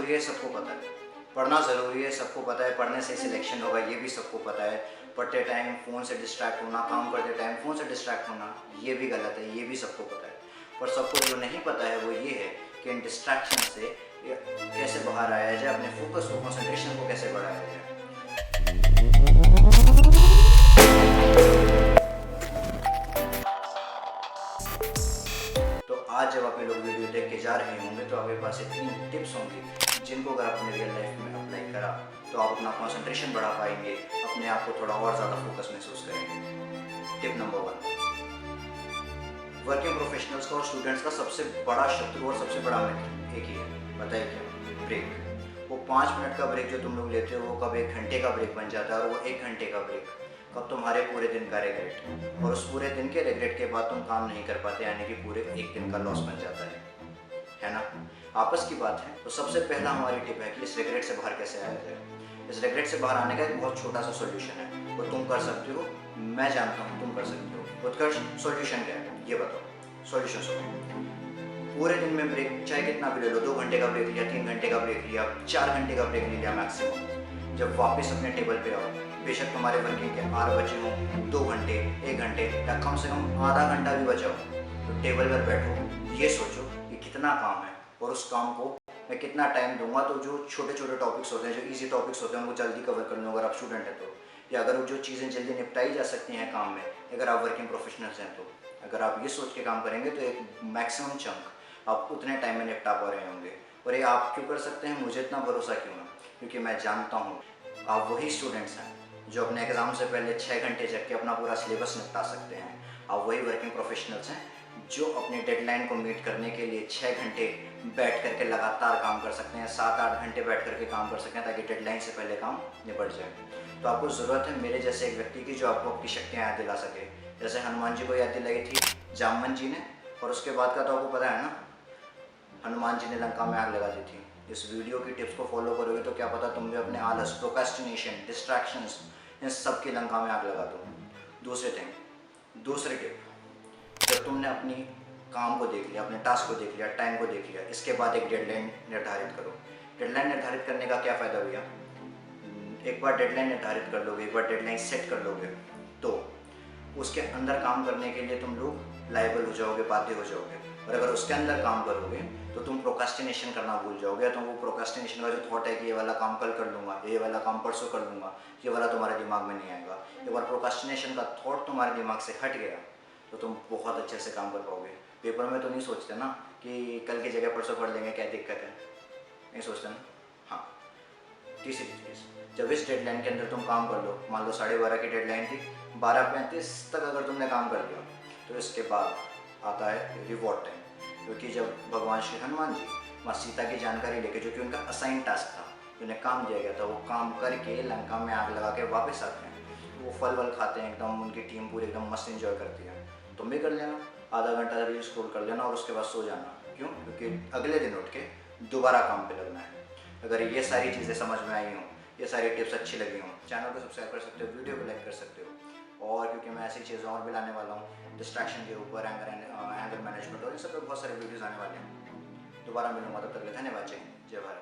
ज़रूरी है सबको पता है, पढ़ना ज़रूरी है सबको पता है, पढ़ने से सिलेक्शन होगा ये भी सबको पता है। पढ़ते टाइम फ़ोन से डिस्ट्रैक्ट होना, काम करते टाइम फ़ोन से डिस्ट्रैक्ट होना ये भी गलत है, ये भी सबको पता है। पर सबको जो नहीं पता है वो ये है कि इन डिस्ट्रैक्शन से कैसे बाहर आया जाए, अपने फोकस को, कंसंट्रेशन को कैसे बढ़ाया जाए। तो आज जब आप ये लोग वीडियो देख के जा रहे होंगे तो आपके पास ये 3 टिप्स होंगी जिनको अगर अपने रियल लाइफ में अप्लाई करा तो आप अपना कंसंट्रेशन बढ़ा पाएंगे, अपने आप को थोड़ा और ज़्यादा फोकस महसूस करेंगे। टिप नंबर 1, वर्किंग प्रोफेशनल्स का और स्टूडेंट्स का सबसे बड़ा शत्रु और सबसे बड़ा मित्र एक ही है, बताइए क्या? ब्रेक। वो 5 मिनट का ब्रेक जो तुम लोग लेते हो वो कब 1 घंटे का ब्रेक बन जाता है, और वो 1 घंटे का ब्रेक कब तुम्हारे पूरे दिन का रिग्रेट, और उस पूरे दिन के रिग्रेट के बाद तुम काम नहीं कर पाते, यानी कि पूरे एक दिन का लॉस बन जाता है ना? आपस की बात है। तो सबसे पहला हमारी टिप है कि इस रिग्रेट से बाहर कैसे आया जाए। इस रिग्रेट से बाहर आने का एक बहुत छोटा सा सॉल्यूशन है, वो तुम कर सकते हो, मैं जानता हूँ तुम कर सकते हो। उत्कर्ष, सॉल्यूशन क्या है ये बताओ। सॉल्यूशन सुनो। पूरे दिन में ब्रेक चाहे कितना भी ले लो, 2 घंटे का ब्रेक लिया, 3 घंटे का ब्रेक लिया, 4 घंटे का ब्रेक ले लिया मैक्सिमम। जब वापस अपने टेबल पे आओ, बेशक तुम्हारे वर्किंग के 8 बजे हों, 2 घंटे, 1 घंटे या कम से कम आधा घंटा भी बचा हो, तो टेबल पर बैठो, ये सोचो कि कितना काम है और उस काम को मैं कितना टाइम दूंगा। तो जो छोटे छोटे टॉपिक्स होते हैं, जो इजी टॉपिक्स होते हैं, उनको जल्दी कवर कर लूँ अगर आप स्टूडेंट हैं तो, या अगर जो चीज़ें जल्दी निपटाई जा सकती हैं काम में अगर आप वर्किंग प्रोफेशनल्स हैं तो। अगर आप ये सोच के काम करेंगे तो एक मैक्सिमम चंक आप उतने टाइम में निपटा पा रहे होंगे। और ये आप क्यों कर सकते हैं, मुझे इतना भरोसा क्यों है, क्योंकि मैं जानता हूँ आप वही स्टूडेंट्स हैं जो अपने एग्ज़ाम से पहले 6 घंटे जग के अपना पूरा सिलेबस निपटा सकते हैं। आप वही वर्किंग प्रोफेशनल्स हैं जो अपने डेडलाइन को मीट करने के लिए 6 घंटे बैठ करके लगातार काम कर सकते हैं, 7-8 घंटे बैठ करके काम कर सकते हैं ताकि डेडलाइन से पहले काम निपट जाए। तो आपको ज़रूरत है मेरे जैसे एक व्यक्ति की जो आपको आपकी शक्तियाँ याद दिला सके। जैसे हनुमान जी को याद दिलाई थी जामवन जी ने, और उसके बाद का तो आपको पता है ना, हनुमान जी ने लंका में आग लगा दी थी। इस वीडियो की टिप्स को फॉलो करोगे तो क्या पता तुम भी अपने आलस, प्रोक्रेस्टिनेशन, डिस्ट्रैक्शंस, इन सब की लंका में आग लगा दो। दूसरी टिप, जब तुमने अपनी काम को देख लिया, अपने टास्क को देख लिया, टाइम को देख लिया, इसके बाद एक डेडलाइन निर्धारित करो। डेडलाइन निर्धारित करने का क्या फ़ायदा भैया? एक बार डेडलाइन निर्धारित कर लोगे, एक बार डेडलाइन सेट कर लोगे तो उसके अंदर काम करने के लिए तुम लोग लायबल हो जाओगे, बाध्य हो जाओगे। और अगर उसके अंदर काम करोगे तो तुम प्रोक्रास्टिनेशन करना भूल जाओगे। तो वो प्रोक्रास्टिनेशन का जो थॉट है कि ये वाला काम कल कर लूँगा, ये वाला काम परसों कर लूँगा, ये वाला तुम्हारे दिमाग में नहीं आएगा। एक बार प्रोक्रास्टिनेशन का थॉट तुम्हारे दिमाग से हट गया तो तुम बहुत अच्छे से काम कर पाओगे। पेपर में तो नहीं सोचते ना कि कल की जगह परसों पढ़ लेंगे, क्या दिक्कत है, नहीं सोचते ना। हाँ, तीसरी चीज़, जब इस डेडलाइन के अंदर तुम काम कर लो, मान लो 12:30 की डेडलाइन थी, 12:35 तक अगर तुमने काम कर लिया तो इसके बाद आता है रिवॉर्ड टाइम। क्योंकि जब भगवान श्री हनुमान जी माँ सीता की जानकारी लेके, जो कि उनका असाइन टास्क था, उन्हें काम दिया गया था, वो काम करके लंका में आग लगा के वापस आते हैं, वो फल वल खाते हैं, एकदम उनकी टीम पूरी एकदम मस्त इन्जॉय करती है। तुम भी कर लेना, आधा घंटा रील स्क्रॉल कर लेना और उसके बाद सो जाना। क्यों? क्योंकि अगले दिन उठ के दोबारा काम पे लगना है। अगर ये सारी चीज़ें समझ में आई हों, ये सारी टिप्स अच्छी लगी हों, चैनल को सब्सक्राइब कर सकते हो, वीडियो को लाइक कर सकते हो। और क्योंकि मैं ऐसी चीज़ें और भी लाने वाला हूँ डिस्ट्रैक्शन के ऊपर, एंगर मैनेजमेंट और इन सब पे बहुत सारे वीडियोज़ आने वाले हैं। दोबारा मिलूंगा, तब तक के लिए धन्यवाद। जय हिंद, जय भारत।